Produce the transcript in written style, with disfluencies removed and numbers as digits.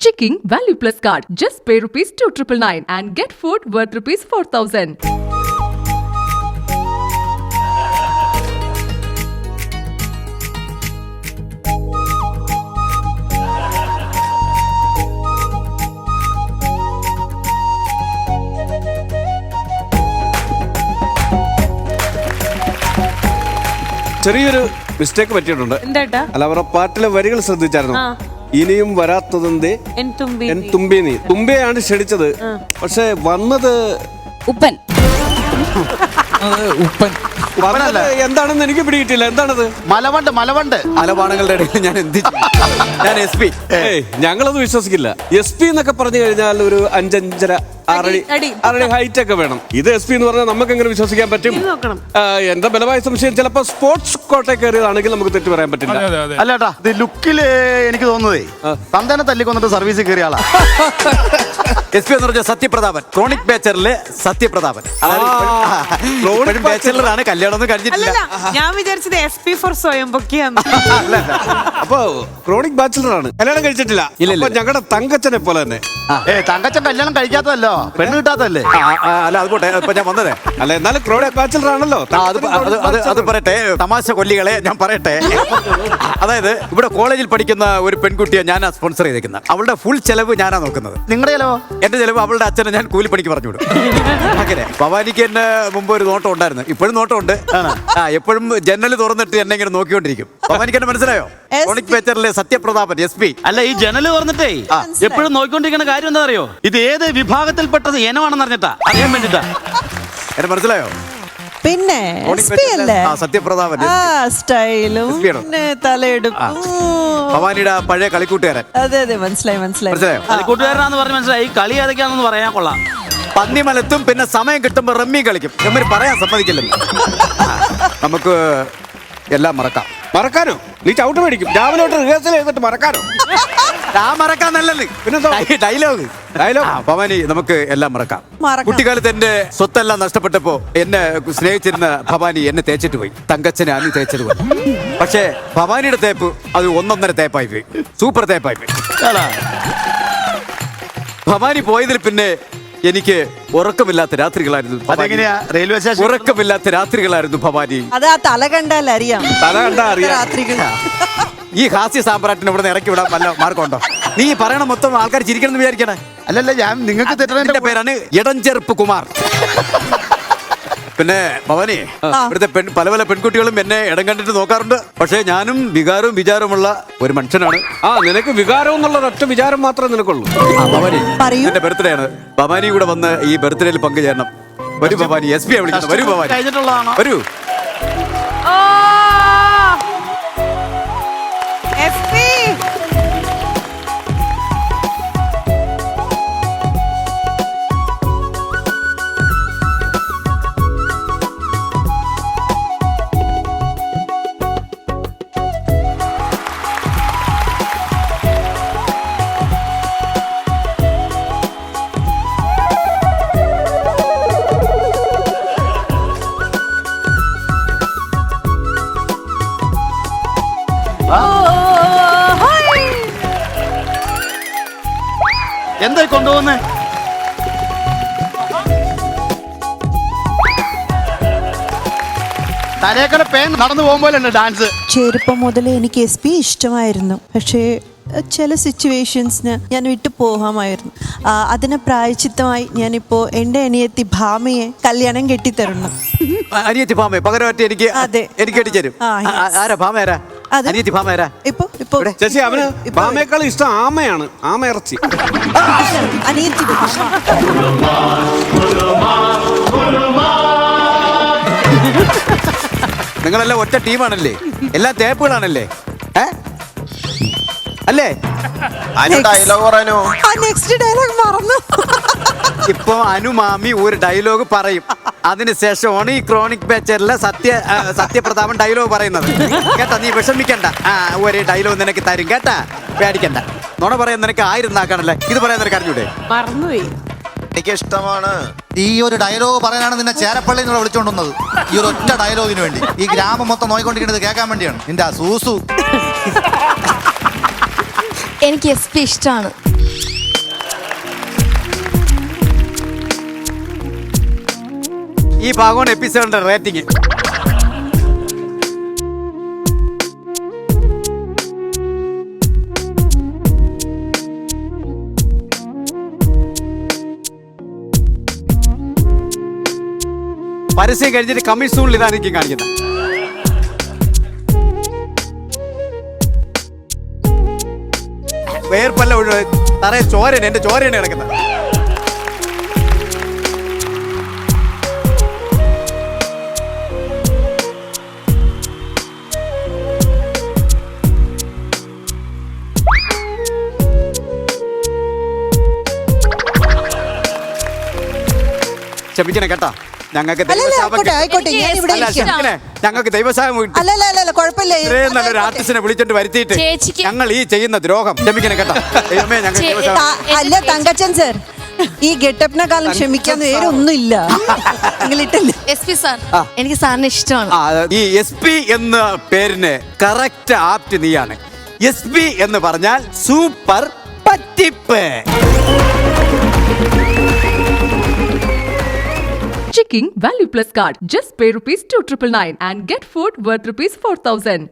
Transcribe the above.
Checking Value Plus card. Just pay rupees 2,999 and get food worth rupees 4,000. ചെറിയൊരു mistake പറ്റിയിട്ടുണ്ട്. എന്താ? അല്ല, അവരുടെ പാട്ടിലെ വരികൾ ശ്രദ്ധിച്ചായിരുന്നു. ഇനിയും വരാത്തതെന്തേ എൻ തുമ്പി നീ. തുമ്പയാണ് ക്ഷണിച്ചത്, പക്ഷെ വന്നത് ഉപ്പൻ. ഉപ്പൻ എന്താണെന്ന് എനിക്ക് പിടികിട്ടില്ല. എന്താണത്? മലവണ്ട് മലബാണങ്ങളുടെ ഇടയിൽ ഞാൻ എന്ത് ഞാൻ SP. ഞങ്ങളത് വിശ്വസിക്കില്ല. SP എന്നൊക്കെ പറഞ്ഞു കഴിഞ്ഞാൽ ഒരു 5-5.5 6 ഹൈറ്റ് ഒക്കെ വേണം. ഇത് SP എന്ന് പറഞ്ഞാൽ നമുക്ക് എങ്ങനെ വിശ്വസിക്കാൻ പറ്റും? എന്റെ ബലമായ സംശയം ചിലപ്പോ സ്പോർട്സ് കോട്ടയിൽ കയറിയതാണെങ്കിൽ നമുക്ക് തെറ്റ് പറയാൻ പറ്റില്ല. അല്ലേട്ടാ, ഇത് ലുക്കില് എനിക്ക് തോന്നുന്നതേ തന്തേനെ തല്ലിക്കൊന്നിട്ട് സർവീസിൽ കയറിയ ആളാ. SP എന്ന് പറഞ്ഞ സത്യപ്രതാപൻ, ക്രോണിക് ബാച്ചറിലെ സത്യപ്രതാപൻ. ബാച്ചലറാണ്, കല്യാണം ഒന്നും കഴിഞ്ഞിട്ടില്ല. ഞാൻ വിചാരിച്ചത് SP ഫോർ സ്വയം പൊക്കിയാണ്. അപ്പൊ ക്രോണിക് ബാച്ചലറാണ്, കല്യാണം കഴിച്ചിട്ടില്ല. ഞങ്ങളുടെ തങ്കച്ചനെ പോലെ തന്നെ. തങ്കച്ചൻ കല്യാണം കഴിക്കാത്തതല്ലോ, പെണ്ണ് കിട്ടാത്തല്ലേ? അല്ല, അത് പോട്ടെ. ഇപ്പൊ ഞാൻ വന്നതേ അല്ല, എന്നാലും ക്രോണിക് ബാച്ചലർ ആണല്ലോ. അത് പറയട്ടെ, തമാശ കൊല്ലികളെ ഞാൻ പറയട്ടെ. അതായത് ഇവിടെ കോളേജിൽ പഠിക്കുന്ന ഒരു പെൺകുട്ടിയെ ഞാനാ സ്പോൺസർ ചെയ്തേക്കുന്നത്. അവളുടെ ഫുൾ ചെലവ് ഞാനാ നോക്കുന്നത്. നിങ്ങളുടെ ചെലവോ? എന്റെ ചെലവ് അവളുടെ അച്ഛനെ ഞാൻ കൂലിപ്പണിക്ക് പറഞ്ഞു വിടും. അങ്ങനെ ഭവാനിക്ക് എന്നെ മുമ്പ് ഒരു നോട്ടം ഉണ്ടായിരുന്നു, ഇപ്പോഴും നോട്ടമുണ്ട്. എപ്പോഴും ജനൽ തുറന്നിട്ട് എന്നെ ഇങ്ങനെ നോക്കിക്കൊണ്ടിരിക്കും. ഭവാനിക്ക് എന്നെ മനസ്സിലായോ? ക്രോണിക് ബാച്ചറിലെ സത്യപ്രതാപൻ SP. അല്ല, ഈ ജനല് തുറന്നിട്ടേ എപ്പോഴും നോക്കിക്കൊണ്ടിരിക്കുന്ന കാര്യം എന്താ അറിയോ? ഇത് ഏത് വിഭാഗത്തിൽപ്പെട്ടത് ഇനമാണെന്ന് അറിഞ്ഞിട്ടാ, അറിയാൻ വേണ്ടിട്ടാ. എന്നെ മനസ്സിലായോ? പിന്നെ സത്യപ്രതാപൻ സ്റ്റൈലും തലയെടുപ്പും. ഭവാനിയുടെ പഴയ കളിക്കൂട്ടുകാരൻ. അതെ അതെ, മനസ്സിലായോ? കളിക്കൂട്ടുകാരനാന്ന് പറഞ്ഞ് മനസ്സിലായി. കളി ഏതൊക്കെയാണെന്ന് പറയാൻ കൊള്ളാം. പന്നിമലത്തും പിന്നെ സമയം കിട്ടുമ്പോ റമ്മി കളിക്കും. ഇവര് പറയാൻ സമ്മതിക്കില്ല. നമുക്ക് എല്ലാം മറക്കാനോ? നീ ചവിട്ട് മേടിക്കും. രാവിലെ തൊട്ട് റിഹേഴ്സൽ ചെയ്തിട്ട് മറക്കാനോ? മറക്കാന്നല്ലേ, പിന്നെ ഡയലോഗ്. ഭവാനി, നമുക്ക് എല്ലാം മറക്കാം. കുട്ടിക്കാലത്ത് എന്റെ സ്വത്തെല്ലാം നഷ്ടപ്പെട്ടപ്പോ എന്നെ സ്നേഹിച്ചിരുന്ന ഭവാനി എന്നെ തേച്ചിട്ട് പോയി. തങ്കച്ചനെ അന്ന് തേച്ചത് പോയി. പക്ഷേ ഭവാനിയുടെ തേപ്പ് അത് 1.5 തേപ്പായി പോയി. സൂപ്പർ തേപ്പായി പോയി. ഭവാനി പോയതിൽ പിന്നെ എനിക്ക് ഉറക്കമില്ലാത്ത രാത്രികളായിരുന്നു. റെയിൽവേ സ്റ്റേഷൻ ഉറക്കമില്ലാത്ത രാത്രികളായിരുന്നു ഭവാനി. അതാ തല കണ്ടാൽ അറിയാം. രാത്രികൾ ഈ ഹാസ്യ സാമ്രാട്ടിനെ ഇവിടെ ഇറക്കി വിടാൻ വല്ല മാർഗമുണ്ടോ? നീ പറയണ മൊത്തം ആൾക്കാർ ചിരിക്കണം വിചാരിക്കണേ. അല്ലല്ല, ഞാൻ നിങ്ങൾക്ക് തെറ്റെന്റെ പേരാണ് ഇടംചെറുപ്പ് കുമാർ. പിന്നെ ഭവാനി, ഇവിടുത്തെ പല പെൺകുട്ടികളും എന്നെ ഇടം കണ്ടിട്ട് നോക്കാറുണ്ട്. പക്ഷെ ഞാനും വികാരവും വിചാരമുള്ള ഒരു മനുഷ്യനാണ്. നിനക്ക് വികാരം എന്നുള്ള ഒറ്റ വിചാരം മാത്രമേ നിനക്കുള്ളൂ. ഭവാനി, എന്റെ ബർത്ത്ഡേ ആണ്. ഭവാനി കൂടെ വന്ന് ഈ ബർത്ത്ഡേയിൽ പങ്കുചേരണം. വരൂ ഭവാനി. SP വിളിക്കണം. വരൂ ഭവാനി, വരൂ. എന്തായി കൊണ്ടുപോകുന്നേ? തലേക്കട പേൻ നടന്നു പോകുമ്പോഴല്ലേ ഡാൻസ്? ചെറുപ്പം മുതലേ എനിക്ക് SP ഇഷ്ടമായിരുന്നു. പക്ഷേ ചില സിറ്റുവേഷൻസിന് ഞാൻ വിട്ടു പോകാമായിരുന്നു. അതിന് പ്രായച്ചിത്തമായി ഞാനിപ്പോ എൻ്റെ അനിയത്തി ഭാമയെ കല്യാണം കെട്ടിത്തരുന്നു. അനിയത്തി ഭാമയെ പകരമായിട്ട് എനിക്ക് കെട്ടിച്ചേരും. ആരാ ഭാമ? ആരാ അനിയത്തി ഭാമ? ആരാ? ഇപ്പൊ ചേച്ചി, അവന് ഭാമയേക്കാൾ ഇഷ്ടം ആമയാണ്. ആമ ഇറച്ചി. അനിയത്തി നിങ്ങളെല്ലാം ഒറ്റ ടീമാണല്ലേ? എല്ലാം തേപ്പുകളാണല്ലേ? അല്ലേ? നെക്സ്റ്റ് ഡയലോഗ് മറന്നു. ഇപ്പൊ അനുമാമി ഒരു ഡയലോഗ് പറയും. അതിനുശേഷമാണ് ഈ ക്രോണിക് ബാച്ചറിലെ സത്യപ്രതാപൻ ഡയലോഗ് പറയുന്നത്. കേട്ടാ, നീ വിഷമിക്കണ്ട. ഒരു ഡയലോഗ് നിനക്ക് തരും. കേട്ടാ, പേടിക്കണ്ട. നുണ പറയാൻ നിനക്ക് 1000 നാക്കാണല്ലേ. ഇത് പറയാൻ നിനക്ക് അറിഞ്ഞൂടെ? മറന്നുപോയി. എനിക്ക് ഇഷ്ടമാണ്. ഈ ഒരു ഡയലോഗ് പറയാനാണ് നിന്നെ ചേരപ്പള്ളി എന്നുള്ള വിളിച്ചോണ്ടുവന്നത്. ഈ ഒരു ഒറ്റ ഡയലോഗിന് വേണ്ടി. ഈ ഗ്രാമം മൊത്തം നോയിക്കൊണ്ടിരിക്കുന്നത് കേൾക്കാൻ വേണ്ടിയാണ്. നിന്റെ സൂസു. എനിക്ക് SP ഇഷ്ടമാണ്. ഈ ഭാഗമാണ് എപ്പിസോഡിന്റെ റേറ്റിംഗ്. പരസ്യം കഴിഞ്ഞിട്ട് കമ്മീഷനിൽ ഇതാണ് എനിക്ക് കാണിക്കുന്നത്. വേർപ്പല്ല തറയെ ചോരയാണ്, എന്റെ ചോരയാണ് കിടക്കുന്നത്. ക്ഷമിക്കണേ കേട്ടാ, ഞങ്ങൾക്ക് ഞങ്ങൾക്ക് ദൈവസഹായം ഇത്രയും നല്ലൊരു ആർട്ടിസ്റ്റിനെ വിളിച്ചിട്ട് വരുത്തിയിട്ട് ഞങ്ങൾ ഈ ചെയ്യുന്ന ദ്രോഹം ക്ഷമിക്കണേ കേട്ടാ. ദൈവമേ, ഞങ്ങൾക്ക് അല്ല തങ്കച്ചൻ സർ, ഈ ഗെറ്റപ്പിനെക്കാളും ക്ഷമിക്കാൻ വേറെ ഒന്നുമില്ല. എനിക്ക് സാറിന് ഇഷ്ടമാണ്. ഈ SP എന്ന പേരിന് കറക്റ്റ് ആപ്റ്റ് നീയാണ്. SP എന്ന് പറഞ്ഞാൽ super പറ്റിപ്പ്. Checking Value Plus card. Just pay rupees 2,999 and get food worth rupees 4,000.